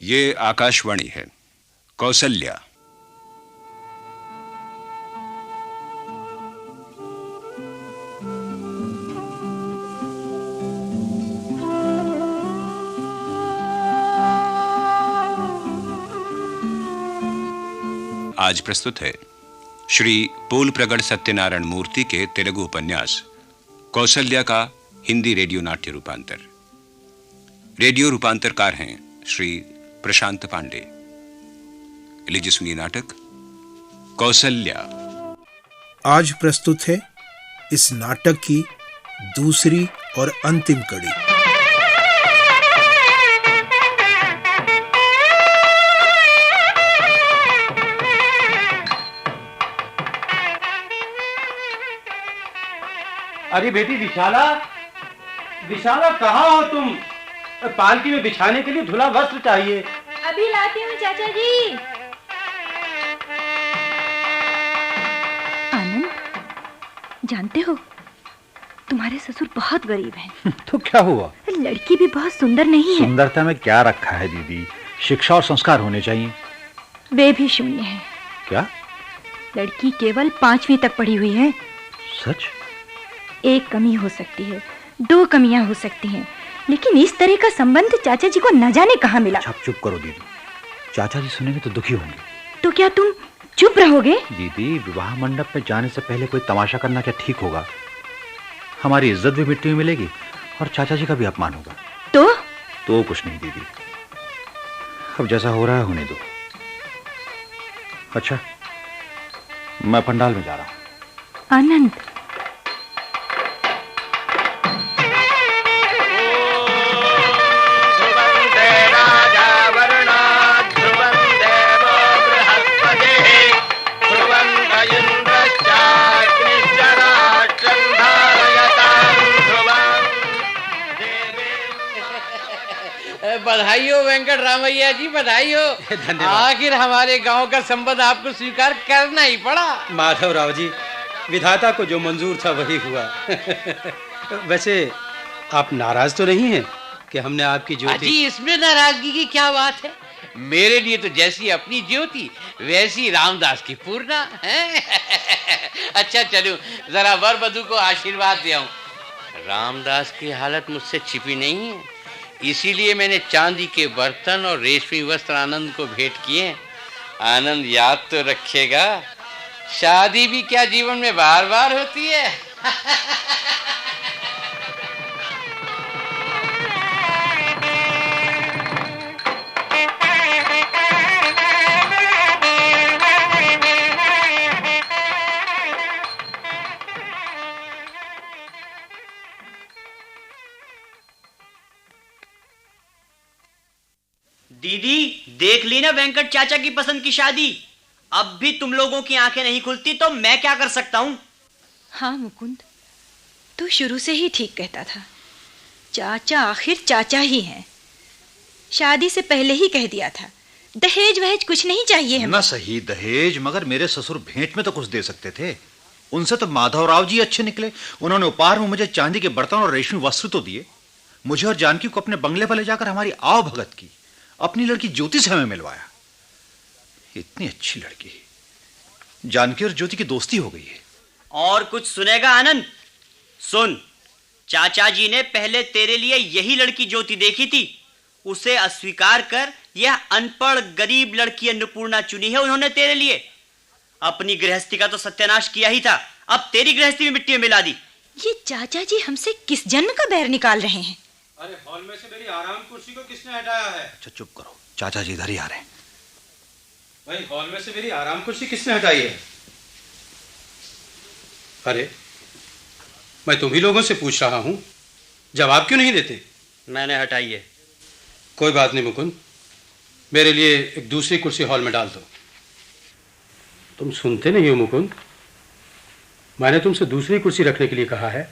ये आकाशवाणी है। कौसल्या। आज प्रस्तुत है श्री पोलप्रगड़ सत्यनारायण मूर्ति के तेलुगु उपन्यास कौसल्या का हिंदी रेडियो नाट्य रूपांतर। रेडियो रूपांतरकार हैं श्री प्रशांत पांडे। लीजिए सुनिए नाटक कौसल्या। आज प्रस्तुत है इस नाटक की दूसरी और अंतिम कड़ी। अरे बेटी विशाला, विशाला कहाँ हो तुम? पालकी में बिछाने के लिए धुला वस्त्र चाहिए। अभी लाती हूँ चाचा जी। आनंद, जानते हो तुम्हारे ससुर बहुत गरीब हैं। तो क्या हुआ? लड़की भी बहुत सुंदर नहीं है। सुंदरता में क्या रखा है दीदी, शिक्षा और संस्कार होने चाहिए। वे भी शून्य है। क्या? लड़की केवल 5वीं तक पढ़ी हुई है। सच? एक कमी हो सकती है, 2 कमियां हो सकती हैं, लेकिन इस तरह का संबंध चाचा जी को न जाने कहाँ मिला। चुप करो दीदी, चाचा जी सुनेंगे तो दुखी होंगे। तो क्या तुम चुप रहोगे? दीदी, विवाह मंडप में जाने से पहले कोई तमाशा करना क्या ठीक होगा? हमारी इज्जत भी मिट्टी में मिलेगी और चाचा जी का भी अपमान होगा। तो कुछ नहीं दीदी, अब जैसा हो रहा है होने दो। अच्छा, मैं पंडाल में जा रहा हूँ। आनंद, बधाई हो वेंकट रामैया जी, बधाई हो। धन्यवाद। आखिर हमारे गांव का संबंध आपको स्वीकार करना ही पड़ा। माधवराव जी, विधाता को जो मंजूर था वही हुआ। वैसे आप नाराज तो नहीं हैं कि हमने आपकी ज्योति? जी, इसमें नाराजगी की क्या बात है? मेरे लिए तो जैसी अपनी ज्योति वैसी रामदास की पूर्णा है। अच्छा चलो, जरा वर वधू को आशीर्वाद दे आऊं। रामदास की हालत मुझसे छिपी नहीं है, इसीलिए मैंने चांदी के बर्तन और रेशमी वस्त्र आनंद को भेंट किए। आनंद याद तो रखेगा, शादी भी क्या जीवन में बार बार होती है। दीदी, देख ली ना वेंकट चाचा की पसंद की शादी। अब भी तुम लोगों की आंखें नहीं खुलती तो मैं क्या कर सकता हूँ? हाँ मुकुंद, तू शुरू से ही ठीक कहता था। चाचा आखिर चाचा ही हैं। शादी से पहले ही कह दिया था, दहेज वहेज कुछ नहीं चाहिए हमें। ना सही दहेज, मगर मेरे ससुर भेंट में तो कुछ दे सकते थे। उनसे तो माधवराव जी अच्छे निकले। उन्होंने उपहार में मुझे चांदी के बर्तन और रेशमी वस्त्र तो दिए। मुझे और जानकी को अपने बंगले पर ले जाकर हमारी आव भगत की। अपनी लड़की ज्योति से हमें मिलवाया। इतनी अच्छी लड़की, जानकी और ज्योति की दोस्ती हो गई है। और कुछ सुनेगा आनंद? सुन, चाचा जी ने पहले तेरे लिए यही लड़की ज्योति देखी थी, उसे अस्वीकार कर यह अनपढ़ गरीब लड़की अन्नपूर्णा चुनी है उन्होंने तेरे लिए। अपनी गृहस्थी का तो सत्यानाश किया ही था, अब तेरी गृहस्थी भी मिट्टी में मिला दी। ये चाचा जी हमसे किस जन्म का बैर निकाल रहे हैं? अरे हॉल में से मेरी आराम कुर्सी को किसने हटाया है? अच्छा चुप करो, चाचा जी इधर ही आ रहे हैं। भाई, हॉल में से मेरी आराम कुर्सी किसने हटाई है? अरे मैं तुम्ही लोगों से पूछ रहा हूं, जवाब क्यों नहीं देते? मैंने हटाई है। कोई बात नहीं मुकुंद, मेरे लिए एक दूसरी कुर्सी हॉल में डाल दो। तुम सुनते नहीं हो मुकुंद, मैंने तुमसे दूसरी कुर्सी रखने के लिए कहा है।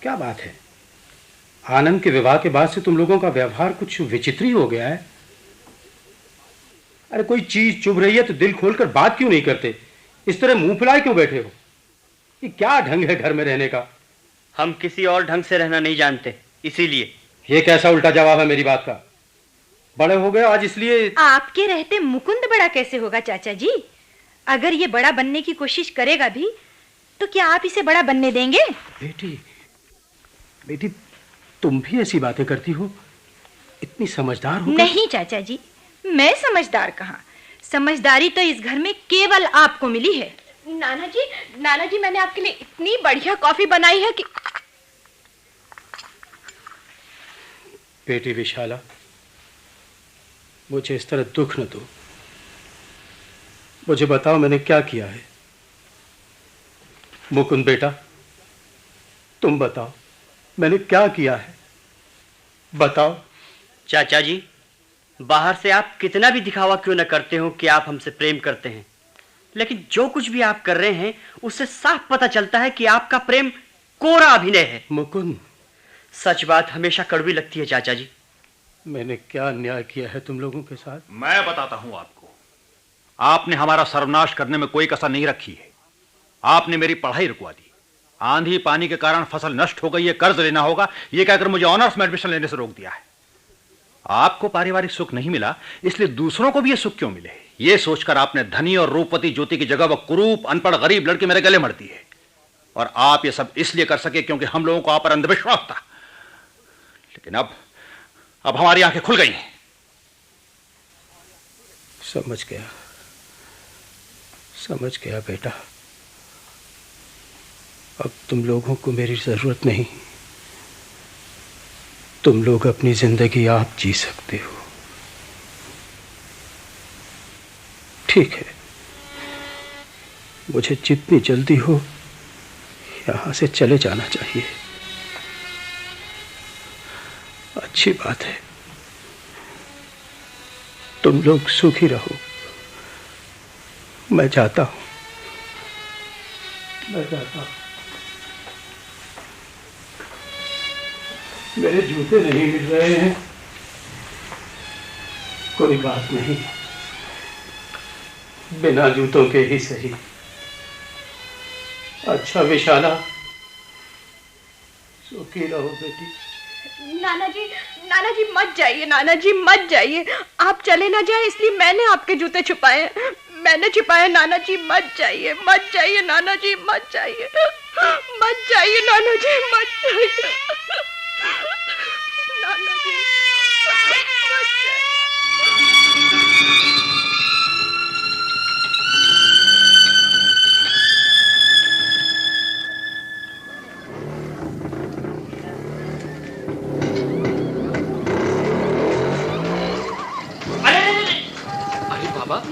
क्या बात है, आनंद के विवाह के बाद से तुम लोगों का व्यवहार कुछ विचित्र ही हो गया है। अरे कोई चीज चुभ रही है तो दिल खोलकर बात क्यों नहीं करते? इस तरह मुंह फुलाए क्यों बैठे हो? ये क्या ढंग है घर में रहने का? हम किसी और ढंग से रहना नहीं जानते, इसीलिए। ये कैसा उल्टा जवाब है मेरी बात का? बड़े हो गए आज, इसलिए। आपके रहते मुकुंद बड़ा कैसे होगा चाचा जी? अगर ये बड़ा बनने की कोशिश करेगा भी तो क्या आप इसे बड़ा बनने देंगे? बेटी, तुम भी ऐसी बातें करती हो? इतनी समझदार हो? नहीं चाचा जी, मैं समझदार कहाँ। समझदारी तो इस घर में केवल आपको मिली है। नाना जी, मैंने आपके लिए इतनी बढ़िया कॉफी बनाई है कि। बेटी विशाला, मुझे इस तरह दुख न दो। मुझे बताओ मैंने क्या किया है? मुकुंद बेटा, तुम बताओ मैंने क्या किया है, बताओ। चाचा जी, बाहर से आप कितना भी दिखावा क्यों न करते हो कि आप हमसे प्रेम करते हैं, लेकिन जो कुछ भी आप कर रहे हैं उससे साफ पता चलता है कि आपका प्रेम कोरा अभिनय है। मुकुंद, सच बात हमेशा कड़वी लगती है चाचा जी। मैंने क्या अन्याय किया है तुम लोगों के साथ? मैं बताता हूं आपको। आपने हमारा सर्वनाश करने में कोई कसर नहीं रखी है। आपने मेरी पढ़ाई रुकवा दी, आंधी पानी के कारण फसल नष्ट हो गई है, कर्ज लेना होगा, यह कहकर मुझे ऑनर्स में एडमिशन लेने से रोक दिया है। आपको पारिवारिक सुख नहीं मिला, इसलिए दूसरों को भी यह सुख क्यों मिले, यह सोचकर आपने धनी और रूपवती ज्योति की जगह वह कुरूप अनपढ़ गरीब लड़की मेरे गले मर दी है। और आप यह सब इसलिए कर सके क्योंकि हम लोगों को आप पर अंधविश्वास था। लेकिन अब हमारी आंखें खुल गई हैं। समझ गया बेटा। अब तुम लोगों को मेरी जरूरत नहीं। तुम लोग अपनी जिंदगी आप जी सकते हो। ठीक है, मुझे जितनी जल्दी हो यहां से चले जाना चाहिए। अच्छी बात है, तुम लोग सुखी रहो। मैं जाता हूं। मेरे जूते नहीं मिल रहे हैं। कोई बात नहीं, बिना जूतों के ही सही। अच्छा विशाला, सुखी रहो बेटी। नाना जी मत जाइए, नाना जी मत जाइए। आप चले ना जाए इसलिए मैंने आपके जूते छुपाए हैं। मैंने छुपाए। नाना जी मत जाइए, मत जाइए नाना जी, मत जाइए, मत जाइए नाना जी, मत जाइए नाना जी, मत जाइए।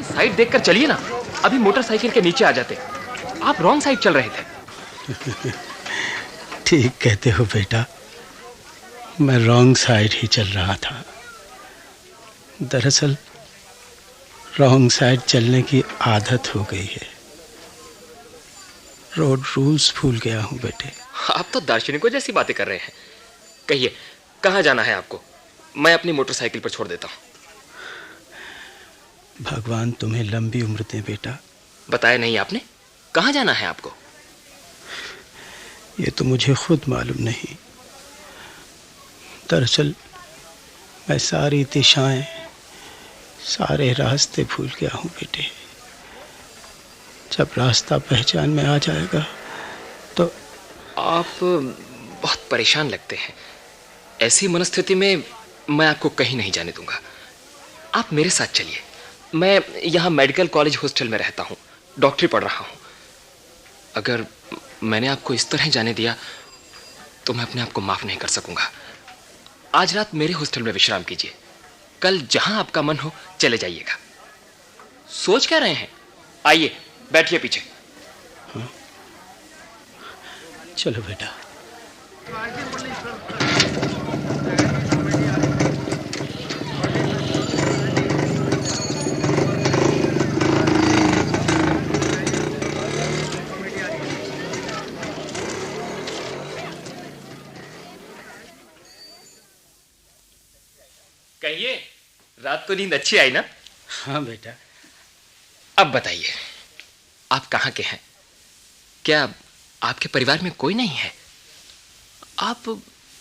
साइड देखकर चलिए ना, अभी मोटरसाइकिल के नीचे आ जाते। आप रॉन्ग साइड चल रहे थे। ठीक कहते हो बेटा, मैं रॉन्ग साइड ही चल रहा था। दरअसल रॉन्ग साइड चलने की आदत हो गई है। रोड रूल्स भूल गया हूँ बेटे। आप तो दार्शनिकों जैसी बातें कर रहे हैं। कहिए, कहाँ जाना है आपको? मैं अपनी मोटरसाइकिल पर छोड़ देता हूँ। भगवान तुम्हें लंबी उम्र दे बेटा। बताया नहीं आपने, कहाँ जाना है आपको? ये तो मुझे खुद मालूम नहीं। दरअसल मैं सारी दिशाएं, सारे रास्ते भूल गया हूँ बेटे। जब रास्ता पहचान में आ जाएगा तो। आप बहुत परेशान लगते हैं। ऐसी मनस्थिति में मैं आपको कहीं नहीं जाने दूंगा। आप मेरे साथ चलिए। मैं यहाँ मेडिकल कॉलेज हॉस्टल में रहता हूँ, डॉक्टरी पढ़ रहा हूँ। अगर मैंने आपको इस तरह जाने दिया तो मैं अपने आप को माफ नहीं कर सकूंगा। आज रात मेरे हॉस्टल में विश्राम कीजिए, कल जहां आपका मन हो चले जाइएगा। सोच क्या रहे हैं? आइए बैठिए पीछे। हाँ? चलो बेटा। कहिए, रात को नींद अच्छी आई ना? हाँ बेटा। अब बताइए, आप कहाँ के हैं? क्या आपके परिवार में कोई नहीं है? आप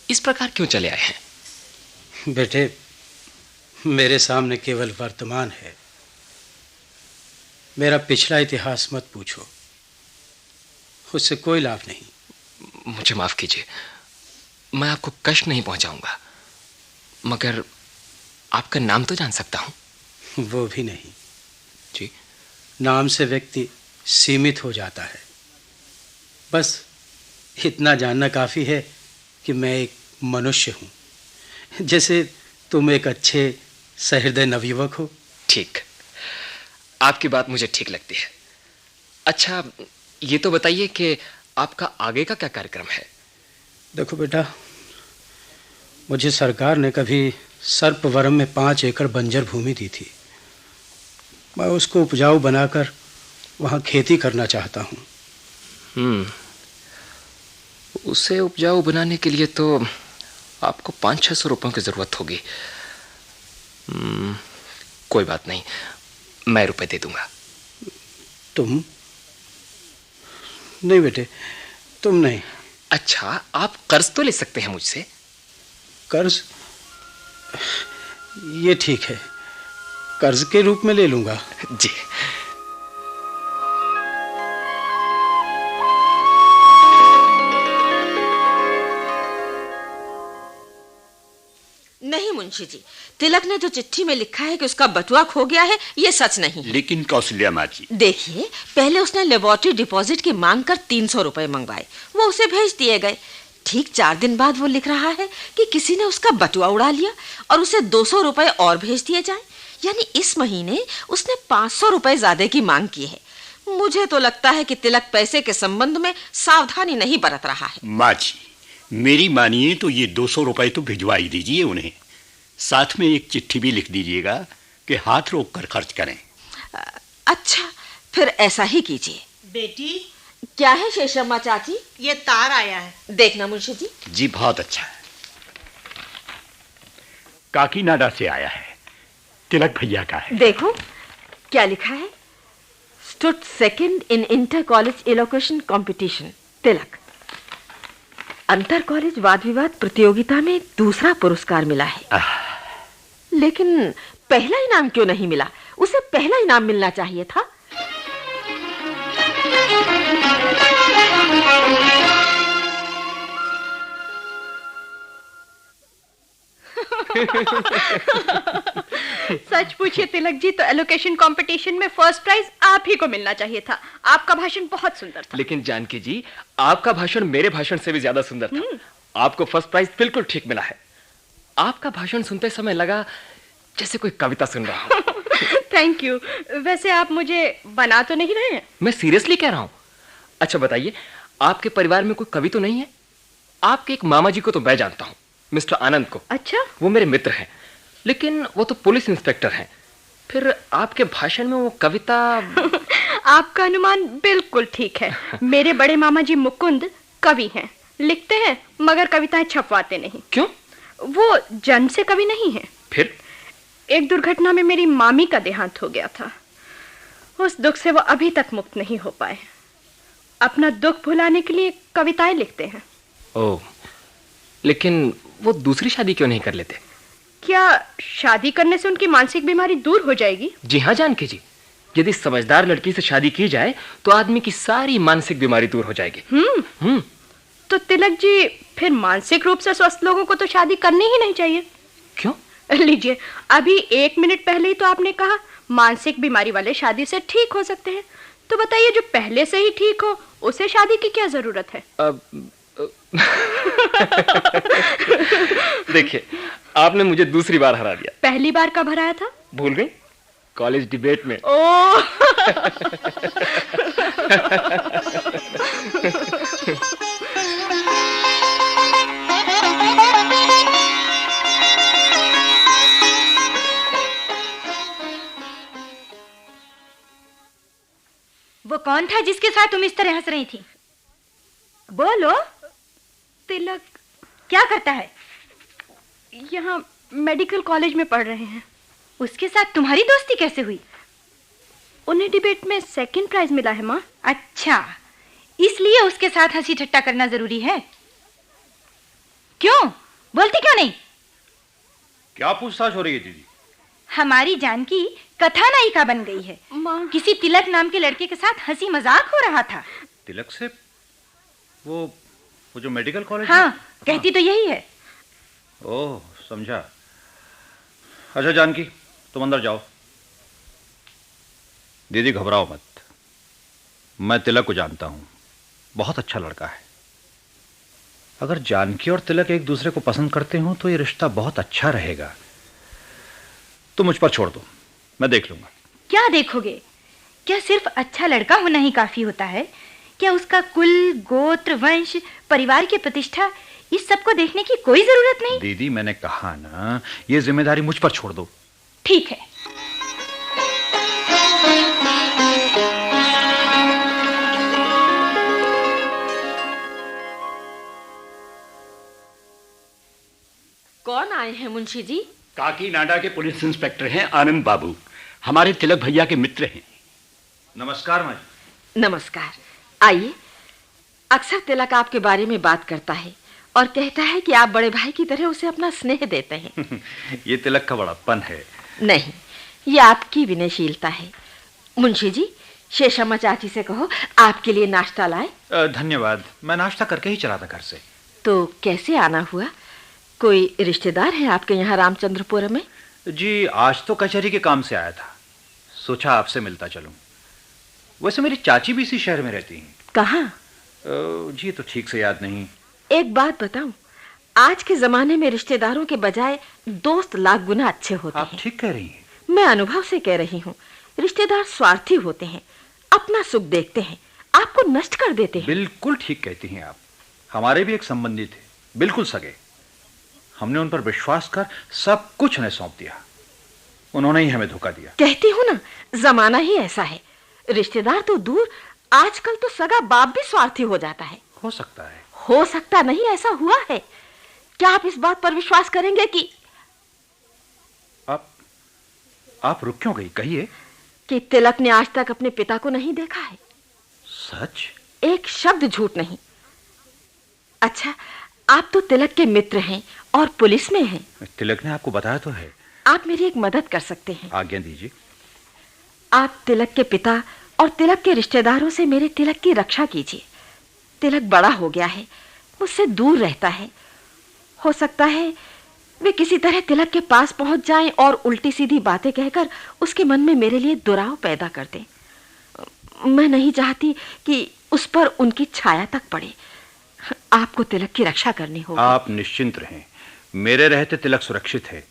इस प्रकार क्यों चले आए हैं? बेटे, मेरे सामने केवल वर्तमान है। मेरा पिछला इतिहास मत पूछो, उससे कोई लाभ नहीं। मुझे माफ कीजिए, मैं आपको कष्ट नहीं पहुंचाऊंगा, मगर आपका नाम तो जान सकता हूं? वो भी नहीं जी। नाम से व्यक्ति सीमित हो जाता है। बस इतना जानना काफी है कि मैं एक मनुष्य हूं, जैसे तुम एक अच्छे सहृदय नवयुवक हो। ठीक, आपकी बात मुझे ठीक लगती है। अच्छा, ये तो बताइए कि आपका आगे का क्या कार्यक्रम है? देखो बेटा, मुझे सरकार ने कभी सर्पवरम में 5 एकड़ बंजर भूमि दी थी। मैं उसको उपजाऊ बनाकर वहां खेती करना चाहता हूं। उसे उपजाऊ बनाने के लिए तो आपको 500-600 रुपयों की जरूरत होगी। कोई बात नहीं, मैं रुपए दे दूंगा। तुम? नहीं बेटे, तुम नहीं। अच्छा, आप कर्ज तो ले सकते हैं मुझसे। कर्ज? ये ठीक है, कर्ज के रूप में ले लूंगा। जी। नहीं मुंशी जी, तिलक ने जो चिट्ठी में लिखा है कि उसका बटुआ खो गया है, ये सच नहीं है। लेकिन कौशल्या माँ जी, देखिए, पहले उसने लेबोरेटरी डिपॉजिट की मांग कर 300 रुपए मंगवाए, वो उसे भेज दिए गए। ठीक 4 दिन बाद वो लिख रहा है कि किसी ने उसका बटुआ उड़ा लिया और उसे 200 रुपए और भेज दिए जाएं। यानी इस महीने उसने 500 रुपए ज्यादा की मांग की है। मुझे तो लगता है कि तिलक पैसे के संबंध में सावधानी नहीं बरत रहा है। माँ जी, मेरी मानिए तो ये 200 रुपए तो भिजवा ही दीजिए उन्हें। साथ में एक चिट्ठी भी लिख दीजिएगा कि हाथ रोक कर खर्च करें। अच्छा, फिर ऐसा ही कीजिए। बेटी, क्या है शेषम्मा चाची? ये तार आया है, देखना मुंशी जी। जी बहुत अच्छा है, काकीनाडा से आया है, तिलक भैया का है। देखो क्या लिखा है, stood second in inter college elocution competition, Tilak. अंतर कॉलेज वाद विवाद प्रतियोगिता में दूसरा पुरस्कार मिला है। लेकिन पहला इनाम क्यों नहीं मिला? उसे पहला इनाम मिलना चाहिए था। सच पूछिए तिलक जी, तो एलोकेशन कंपटीशन में फर्स्ट प्राइज आप ही को मिलना चाहिए था। आपका भाषण बहुत सुंदर था। लेकिन जानकी जी, आपका भाषण मेरे भाषण से भी ज्यादा सुंदर था। आपको फर्स्ट प्राइज बिल्कुल ठीक मिला है। आपका भाषण सुनते समय लगा जैसे कोई कविता सुन रहा हूं। Thank you. वैसे आप मुझे बना तो नहीं रहे हैं? मैं सीरियसली कह रहा हूं। अच्छा बताइए, आपके परिवार में कोई कवि तो नहीं है? आपके एक मामा जी को तो मैं जानता हूं, मिस्टर आनंद को। अच्छा? वो मेरे मित्र हैं, लेकिन वो तो पुलिस इंस्पेक्टर हैं। फिर आपके भाषण में वो कविता आपका अनुमान बिल्कुल ठीक है। मेरे बड़े मामा जी मुकुंद कवि हैं, लिखते हैं मगर कविताएं छपवाते नहीं। क्यों? वो जन्म से कवि नहीं है। फिर? एक दुर्घटना में मेरी मामी का देहांत हो गया था। उस दुख से वो अभी तक मुक्त नहीं हो पाए। अपना दुख भुलाने के लिए कविताएं लिखते हैं। ओह, लेकिन वो दूसरी शादी क्यों नहीं कर लेते? क्या शादी करने से उनकी मानसिक बीमारी दूर हो जाएगी? जी हाँ जानकी जी, यदि समझदार लड़की से शादी की जाए तो आदमी की सारी मानसिक बीमारी दूर हो जाएगी। तो तिलक जी, फिर मानसिक रूप से स्वस्थ लोगों को तो शादी करनी ही नहीं चाहिए। क्यों? लीजिए, अभी 1 मिनट पहले ही तो आपने कहा मानसिक बीमारी वाले शादी से ठीक हो सकते हैं। तो बताइए, जो पहले से ही ठीक हो उसे शादी की क्या जरूरत है? देखिए, आपने मुझे दूसरी बार हरा दिया। पहली बार कब हराया था? भूल गई? कॉलेज डिबेट में। ओह! वो कौन था जिसके साथ तुम इस तरह हंस रही थी? बोलो। तिलक क्या करता है? यहाँ मेडिकल कॉलेज में पढ़ रहे हैं। उसके साथ तुम्हारी दोस्ती कैसे हुई? उन्हें डिबेट में 2nd प्राइज मिला है माँ। अच्छा, इसलिए उसके साथ हंसी ठट्टा करना जरूरी है। क्यों बोलती क्यों नहीं? क्या पूछताछ हो रही है दीदी? हमारी जानकी कथा नायिका बन गई है। किसी तिलक नाम के लड़के के साथ हंसी मजाक हो रहा था। तिलक से? वो जो मेडिकल कॉलेज? हाँ, कहती तो यही है। ओह, समझा। अच्छा जानकी, तुम अंदर जाओ। दीदी घबराओ मत, मैं तिलक को जानता हूं, बहुत अच्छा लड़का है। अगर जानकी और तिलक एक दूसरे को पसंद करते हो तो ये रिश्ता बहुत अच्छा रहेगा। तुम मुझ पर छोड़ दो, मैं देख लूंगा। क्या देखोगे? क्या सिर्फ अच्छा लड़का होना ही काफी होता है? क्या उसका कुल, गोत्र, वंश, परिवार की प्रतिष्ठा, इस सब को देखने की कोई जरूरत नहीं? दीदी मैंने कहा ना, ये जिम्मेदारी मुझ पर छोड़ दो। ठीक है। कौन आए हैं मुंशी जी? काकीनाडा के पुलिस इंस्पेक्टर हैं आनंद बाबू, हमारे तिलक भैया के मित्र हैं। नमस्कार माँ। नमस्कार, आइए। अक्सर तिलक आपके बारे में बात करता है और कहता है कि आप बड़े भाई की तरह उसे अपना स्नेह देते हैं। ये तिलक का बड़प्पन है। नहीं, ये आपकी विनयशीलता है। मुंशी जी, शेषम्मा चाची से कहो आपके लिए नाश्ता लाए। धन्यवाद, मैं नाश्ता करके ही चला था घर से। तो कैसे आना हुआ? कोई रिश्तेदार है आपके यहाँ रामचंद्रपुर में? जी, आज तो कचहरी के काम से आया था, सोचा आपसे मिलता चलूं। वैसे मेरी चाची भी इसी शहर में रहती हैं। कहाँ? जी तो ठीक से याद नहीं। एक बात बताऊं, आज के जमाने में रिश्तेदारों के बजाय दोस्त लाख गुना अच्छे होते हैं। आप ठीक कह रही हैं। मैं अनुभव से कह रही हूँ। रिश्तेदार स्वार्थी होते हैं, अपना सुख देखते हैं, आपको नष्ट कर देते हैं। बिल्कुल ठीक कहती हैं आप। हमारे भी एक संबंधी थे, बिल्कुल सगे। हमने उन पर विश्वास कर सब कुछ उन्हें सौंप दिया, उन्होंने ही हमें धोखा दिया। कहती हूँ ना, जमाना ही ऐसा है। रिश्तेदार तो दूर, आजकल तो सगा बाप भी स्वार्थी हो जाता है। हो सकता है। हो सकता नहीं, ऐसा हुआ है। क्या आप इस बात पर विश्वास करेंगे कि आप रुक क्यों गई? कहिए। कि तिलक ने आज तक अपने पिता को नहीं देखा है। सच? एक शब्द झूठ नहीं। अच्छा, आप तो तिलक के मित्र हैं और पुलिस में हैं। तिलक ने आपको बताया तो है। आप मेरी एक मदद कर सकते हैं। आज्ञा दीजिए। आप तिलक के पिता और तिलक के रिश्तेदारों से मेरे तिलक की रक्षा कीजिए। तिलक बड़ा हो गया है, मुझसे दूर रहता है। हो सकता है वे किसी तरह तिलक के पास पहुंच जाएं और उल्टी सीधी बातें कहकर उसके मन में मेरे लिए दुराव पैदा कर दें। मैं नहीं चाहती कि उस पर उनकी छाया तक पड़े। आपको तिलक की रक्षा करनी होगी। आप निश्चिंत रहें, मेरे रहते तिलक सुरक्षित है।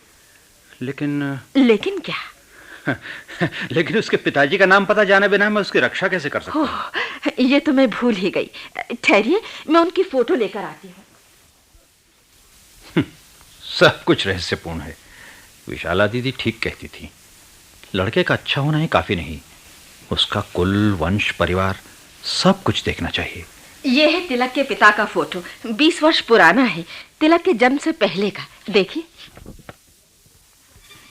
लेकिन क्या? लेकिन उसके पिताजी का नाम पता जाने बिना मैं उसकी रक्षा कैसे कर सकता हूँ? ये तो मैं भूल ही गई। ठहरिए, मैं उनकी फोटो लेकर आती हूँ। सब कुछ रहस्यपूर्ण है। विशाला दीदी ठीक कहती थी, लड़के का अच्छा होना ही काफी नहीं, उसका कुल, वंश, परिवार सब कुछ देखना चाहिए। ये है तिलक के पिता का फोटो, 20 वर्ष पुराना है, तिलक के जन्म से पहले का। देखिए।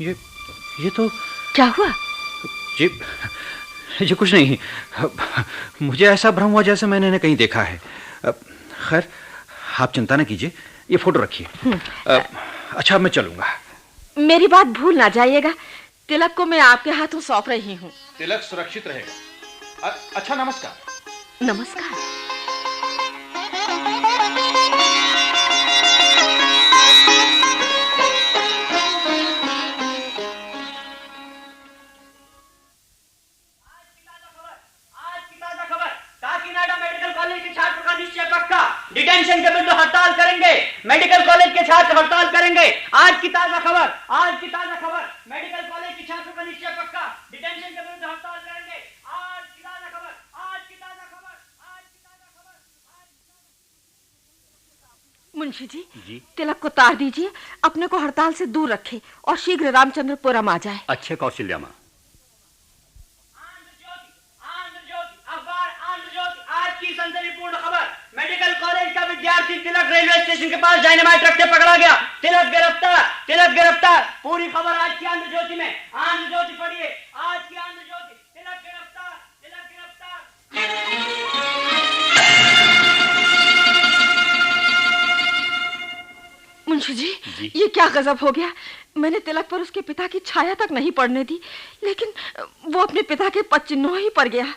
ये तो क्या हुआ? जी कुछ नहीं, मुझे ऐसा भ्रम हुआ जैसे मैंने इन्हें कहीं देखा है। खैर, आप चिंता न कीजिए, ये फोटो रखिए। अच्छा, मैं चलूंगा। मेरी बात भूल ना जाइएगा, तिलक को मैं आपके हाथों सौंप रही हूँ। तिलक सुरक्षित रहेगा। अच्छा, नमस्कार। नमस्कार। काकीनाडा मेडिकल कॉलेज के छात्र का निश्चय पक्का। डिटेंशन के विरुद्ध हड़ताल करेंगे। मेडिकल कॉलेज के छात्र हड़ताल करेंगे। आज की ताजा खबर, आज की ताजा खबर। मेडिकल कॉलेज के छात्रों का निश्चय पक्का। डिटेंशन के विरुद्ध हड़ताल करेंगे। आज की ताजा खबर, आज की ताजा खबर, आज की ताजा खबर। मुंशी जी, तिलक को तार दीजिए, अपने को हड़ताल से दूर रखे और शीघ्र रामचंद्रपुरम आ जाए। अच्छे कौशल्या माँ। सनसनीपूर्ण खबर, मेडिकल कॉलेज का विद्यार्थी तिलक रेलवे स्टेशन के पास डायनामाइट रखते पकड़ा गया। तिलक गिरफ्तार, तिलक गिरफ्तार। पूरी खबर आज की आंध्र ज्योति में। आंध्र ज्योति पढ़िए, आज की आंध्र ज्योति। तिलक गिरफ्तार, तिलक गिरफ्तार। जी, ये क्या गजब हो गया। मैंने तिलक पर उसके पिता की छाया तक नहीं पड़ने दी, लेकिन वो अपने पिता के पदचिन्हों ही पर गया।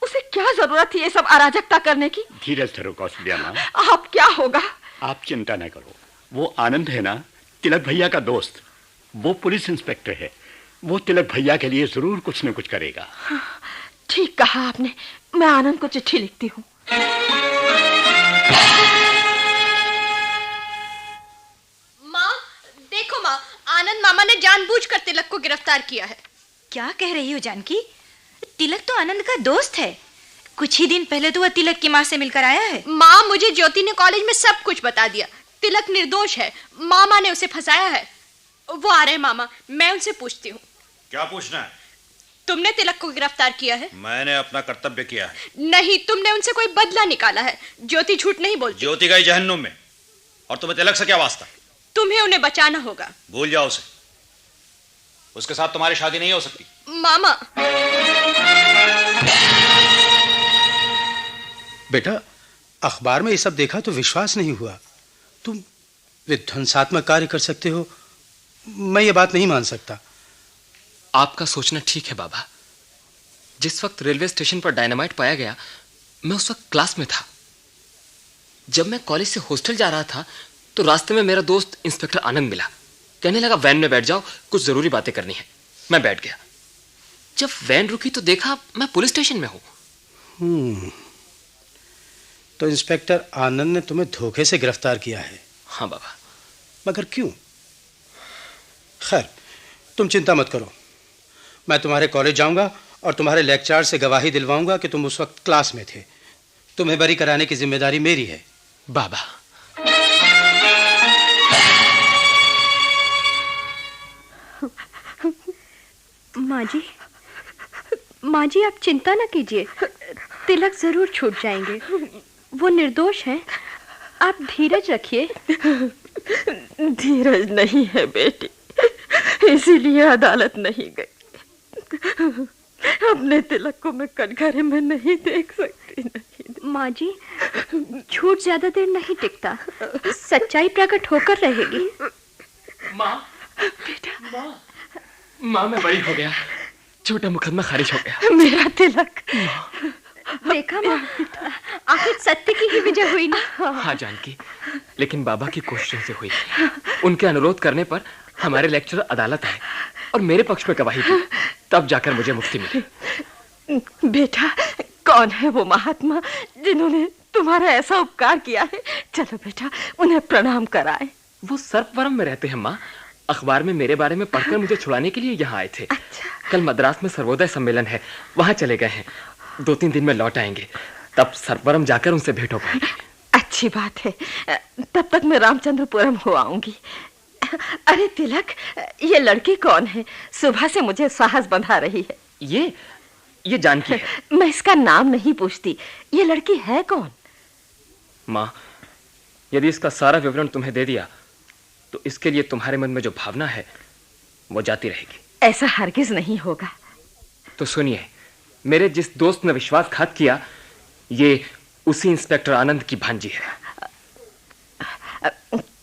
उसे क्या जरूरत थी ये सब अराजकता करने की? धीरज धरो कौशल्या माँ। अब क्या होगा? आप चिंता न करो, वो आनंद है ना, तिलक भैया का दोस्त, वो पुलिस इंस्पेक्टर है। वो तिलक भैया के लिए जरूर कुछ न कुछ करेगा। ठीक कहा आपने, मैं आनंद को चिट्ठी लिखती हूँ। माँ, देखो माँ, आनंद मामा ने जानबूझकर तिलक को गिरफ्तार किया है। क्या कह रही हो जानकी? तिलक तो आनंद का दोस्त है। कुछ ही दिन पहले तो वह तिलक की माँ से मिलकर आया है। माँ, मुझे ज्योति ने कॉलेज में सब कुछ बता दिया। तिलक निर्दोष है, मामा ने उसे फंसाया है। वो आ रहे हैं मामा, मैं उनसे पूछती हूँ। क्या पूछना है? तुमने तिलक को गिरफ्तार किया है? मैंने अपना कर्तव्य किया है। नहीं, तुमने उनसे कोई बदला निकाला है। ज्योति झूठ नहीं बोलती। ज्योति गई जहन्नुम में, और तुम्हें तिलक से क्या वास्ता? तुम्हें उन्हें बचाना होगा। भूल जाओ उसे, उसके साथ तुम्हारी शादी नहीं हो सकती। मामा। बेटा, अखबार में ये सब देखा तो विश्वास नहीं हुआ। तुम विध्वंसात्मक कार्य कर सकते हो, मैं ये बात नहीं मान सकता। आपका सोचना ठीक है बाबा। जिस वक्त रेलवे स्टेशन पर डायनामाइट पाया गया, मैं उस वक्त क्लास में था। जब मैं कॉलेज से हॉस्टल जा रहा था तो रास्ते में मेरा दोस्त इंस्पेक्टर आनंद मिला। कहने लगा वैन में बैठ जाओ, कुछ जरूरी बातें करनी है। मैं बैठ गया। जब वैन रुकी तो देखा मैं पुलिस स्टेशन में हूं। तो इंस्पेक्टर आनंद ने तुम्हें धोखे से गिरफ्तार किया है? हाँ बाबा। मगर क्यों? खैर, तुम चिंता मत करो। मैं तुम्हारे कॉलेज जाऊंगा और तुम्हारे लेक्चरर से गवाही दिलवाऊंगा कि तुम उस वक्त क्लास में थे। तुम्हें बरी कराने की जिम्मेदारी मेरी है। बाबा। माँ जी, आप चिंता न कीजिए, तिलक जरूर छूट जाएंगे। वो निर्दोष हैं, आप धीरज रखिए। धीरज नहीं है बेटी, इसीलिए अदालत नहीं गई। अपने तिलक को मैं कटघरे में नहीं देख सकती। नहीं। माँ जी, झूठ ज्यादा देर नहीं टिकता, सच्चाई प्रकट होकर रहेगी। माँ, बेटा, माँ मैं बरी हो गया, छोटा मुकदमा खारिज हो गया। मेरा तिलक। देखा माँ, आखिर सत्य की ही विजय हुई ना। हाँ जानकी, लेकिन बाबा की कोशिशों से हुई। उनके अनुरोध करने पर हमारे लेक्चरर अदालत आए और मेरे पक्ष में गवाही दी, तब जाकर मुझे मुक्ति मिली। बेटा, कौन है वो महात्मा जिन्होंने तुम्हारा ऐसा उपकार किया है? चलो बेटा, उन्हें प्रणाम कराए। वो सर्पवरम में रहते हैं माँ। अखबार में मेरे बारे में पढ़कर मुझे छुड़ाने के लिए यहाँ आए थे। अच्छा। कल मद्रास में सर्वोदय सम्मेलन है, वहाँ चले गए हैं। 2-3 दिन में लौट आएंगे, तब सर्पवरम जाकर उनसे भेंट हो पाएगी। अच्छी बात है, तब तक मैं रामचंद्रपुरम हो आऊंगी। अरे तिलक, ये लड़की कौन है? सुबह से मुझे साहस बंधा रही है। ये जानकी है। मैं इसका नाम नहीं पूछती, ये लड़की है कौन? माँ, यदि इसका सारा विवरण तुम्हें दे दिया तो इसके लिए तुम्हारे मन में जो भावना है वो जाती रहेगी। ऐसा हरगिज नहीं होगा। तो सुनिए, मेरे जिस दोस्त ने विश्वासघात किया, ये उसी इंस्पेक्टर आनंद की भांजी है।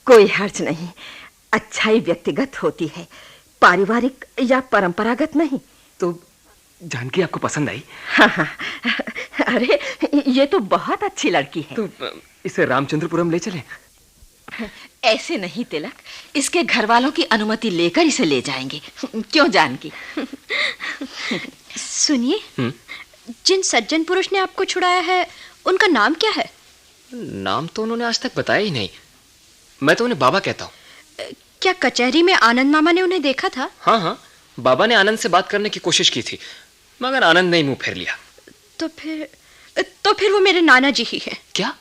कोई हर्ज नहीं, अच्छाई व्यक्तिगत होती है, पारिवारिक या परंपरागत नहीं। तो जानकी आपको पसंद आई? हाँ हाँ, अरे ये तो बहुत अच्छी लड़की है। तो इसे रामचंद्रपुरम ले चलें? ऐसे नहीं तिलक, इसके घर वालों की अनुमति लेकर इसे ले जाएंगे। क्यों जानकी? सुनिए, जिन सज्जन पुरुष ने आपको छुड़ाया है, उनका नाम क्या है? नाम तो उन्होंने आज तक बताया ही नहीं। मैं तो उन्हें बाबा कहता हूँ। क्या कचहरी में आनंद मामा ने उन्हें देखा था? हाँ हाँ, बाबा ने आनंद से बात करने की कोशिश की थी, मगर आनंद ने मुंह फेर लिया। तो फिर वो मेरे नाना जी ही हैं। क्या?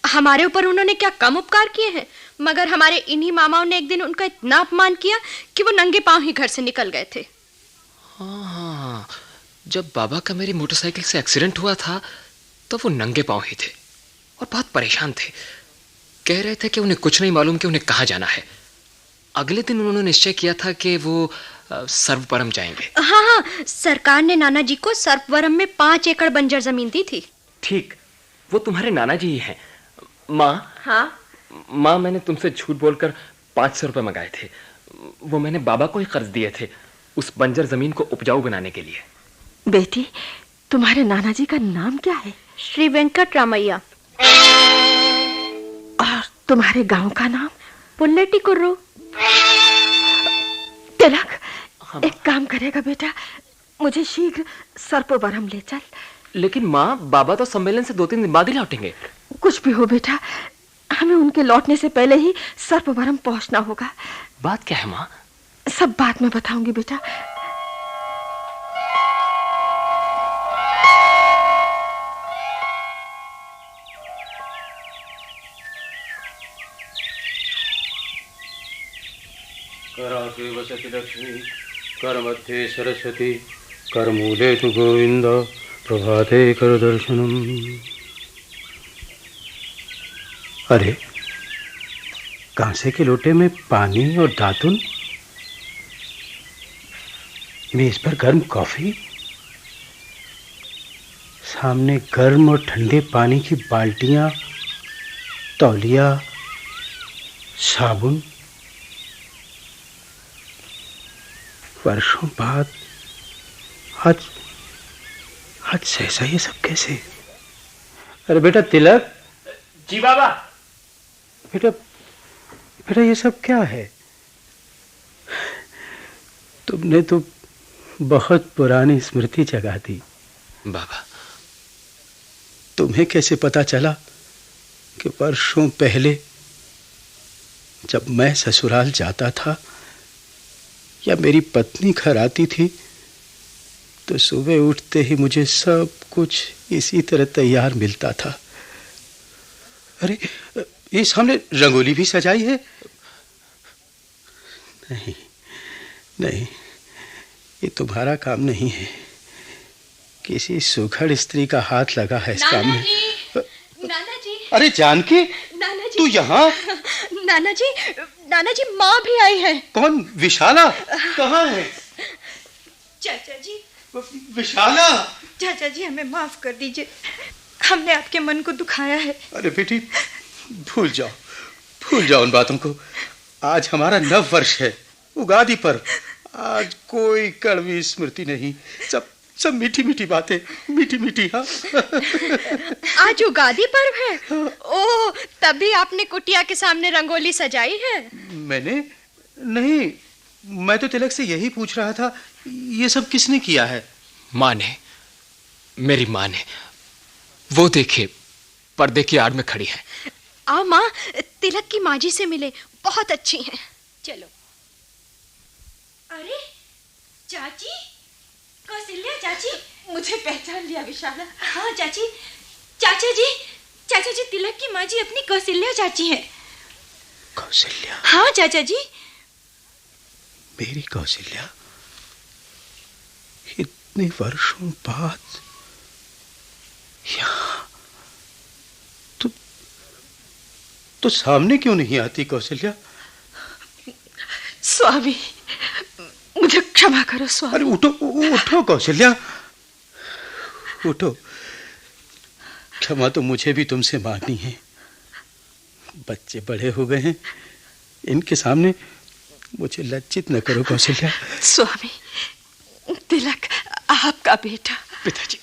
हमारे ऊपर उन्होंने क्या कम उपकार किए हैं? मगर हमारे इन्हीं मामाओं ने एक दिन उनका इतना अपमान किया कि वो नंगे पांव ही घर से निकल गए थे। हाँ, जब बाबा का मेरी मोटरसाइकिल से एक्सीडेंट हुआ था तो वो नंगे पांव ही थे और बहुत परेशान थे। कह रहे थे कि उन्हें कुछ नहीं मालूम कि उन्हें कहाँ जाना है। अगले दिन उन्होंने निश्चय किया था कि वो सर्ववरम जाएंगे। हाँ हाँ, सरकार ने नाना जी को सर्ववरम में 5 एकड़ बंजर जमीन दी थी। ठीक, वो तुम्हारे नाना जी ही हैं। माँ। हाँ? माँ, मैंने तुमसे झूठ बोलकर 500 रुपए मंगाए थे। वो मैंने बाबा को ही कर्ज दिए थे, उस बंजर जमीन को उपजाऊ बनाने के लिए। बेटी, तुम्हारे नाना जी का नाम क्या है? श्री वेंकट रामैया। और तुम्हारे गांव का नाम? पुल्लेटी कुर्रू। तिलक, एक काम करेगा बेटा, मुझे शीघ्र सर्पवरम ले चल। लेकिन माँ, बाबा तो सम्मेलन से 2-3 दिन बाद ही लौटेंगे। कुछ भी हो बेटा, हमें उनके लौटने से पहले ही सर्पवरम पहुंचना होगा। बात क्या है माँ? सब बात मैं बताऊंगी बेटा। कराग्रे वसति लक्ष्मी, कर मध्ये सरस्वती, कर मूले तु गोविंद, प्रभाते कर दर्शनम। अरे, कांसे के लोटे में पानी और दातुन, मेज पर गर्म कॉफी, सामने गर्म और ठंडे पानी की बाल्टियां, तौलिया, साबुन। वर्षों बाद आज ऐसा ये सब कैसे? अरे बेटा तिलक। जी बाबा। बेटा ये सब क्या है? तुमने तो बहुत पुरानी स्मृति जगा दी। बाबा, तुम्हें कैसे पता चला कि वर्षों पहले जब मैं ससुराल जाता था या मेरी पत्नी घर आती थी तो सुबह उठते ही मुझे सब कुछ इसी तरह तैयार मिलता था? अरे, ये सामने रंगोली भी सजाई है। नहीं, ये तुम्हारा काम नहीं है। किसी सुघड़ स्त्री का हाथ लगा है इस काम में। नाना जी। अरे जानकी, नाना जी, तू यहाँ? नाना जी माँ भी आई है। कौन? विशाला कहाँ है? चाचा जी। विशाला। चाचा जी, हमें माफ कर दीजिए, हमने आपके मन को दुखाया है। अरे बेटी, भूल जाओ उन बातों को। आज हमारा नव वर्ष है, उगादी पर्व। आज कोई कड़वी स्मृति नहीं, सब मीठी मीठी बातें, मीठी। हाँ। आज उगादी पर्व है। ओह, तभी आपने कुटिया के सामने रंगोली सजाई है? मैंने नहीं, मैं तो तिलक से यही पूछ रहा था, ये सब किसने किया है? माँ ने, मेरी माँ ने। वो देखिए, पर्दे की आड़ में खड़ी है। आओ माँ, तिलक की माँ जी से मिले, बहुत अच्छी हैं। चलो। अरे चाची, कौशल्या चाची। मुझे पहचान लिया विशाला? हाँ चाची, चाचा जी तिलक की माँ जी अपनी कौशल्या चाची हैं। कौशल्या? हाँ चाचा जी। मेरी कौशल्या इतने वर्षों बाद यहाँ तो सामने क्यों नहीं आती कौशल्या? स्वामी, मुझे क्षमा करो स्वामी। अरे उठो कौशल्या, उठो। क्षमा तो मुझे भी तुमसे मांगनी है। बच्चे बड़े हो गए हैं, इनके सामने मुझे लज्जित न करो कौशल्या। स्वामी, तिलक आपका बेटा। पिताजी,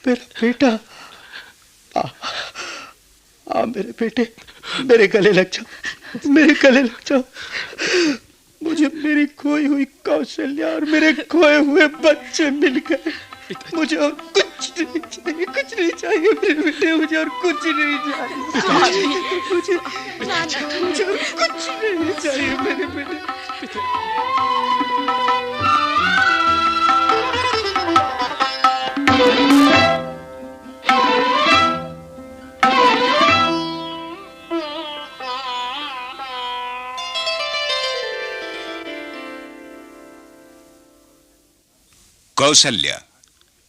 मेरा बेटा। मेरे बेटे, मेरे गले लग जाओ। मुझे मेरी खोई हुई कौशल्या और मेरे खोए हुए बच्चे मिल गए। मुझे और कुछ नहीं चाहिए मेरे बेटे, मुझे और कुछ नहीं चाहिए। मुझे और कुछ नहीं चाहिए मेरे बेटे। कौशल्या।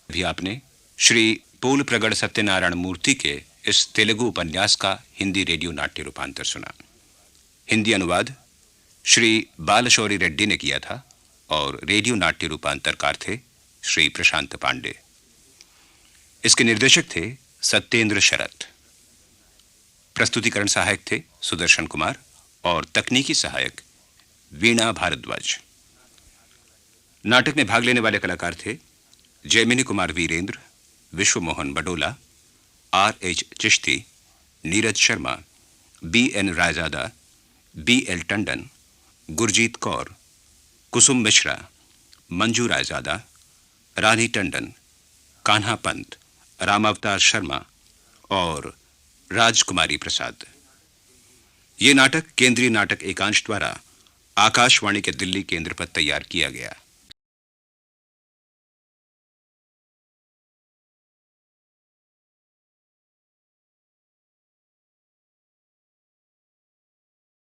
भी आपने श्री पोल प्रगड़ सत्यनारायण मूर्ति के इस तेलुगु उपन्यास का हिंदी रेडियो नाट्य रूपांतर सुना। हिंदी अनुवाद श्री बालशौरी रेड्डी ने किया था और रेडियो नाट्य रूपांतरकार थे श्री प्रशांत पांडे। इसके निर्देशक थे सत्येंद्र शरत। प्रस्तुतिकरण सहायक थे सुदर्शन कुमार और तकनीकी सहायक वीणा भारद्वाज। नाटक में भाग लेने वाले कलाकार थे जयमिनी कुमार वीरेंद्र, विश्व Mohan Badola, R.H. Chishti, Neeraj Sharma, B.N. Raizada, B.L. Tandon, Gurjeet Kaur, कुसुम मिश्रा, मंजू रायजादा, रानी टंडन, कान्हा पंत, रामावतार शर्मा और राजकुमारी प्रसाद। ये नाटक केंद्रीय नाटक एकांश द्वारा आकाशवाणी के दिल्ली केंद्र पर तैयार किया गया।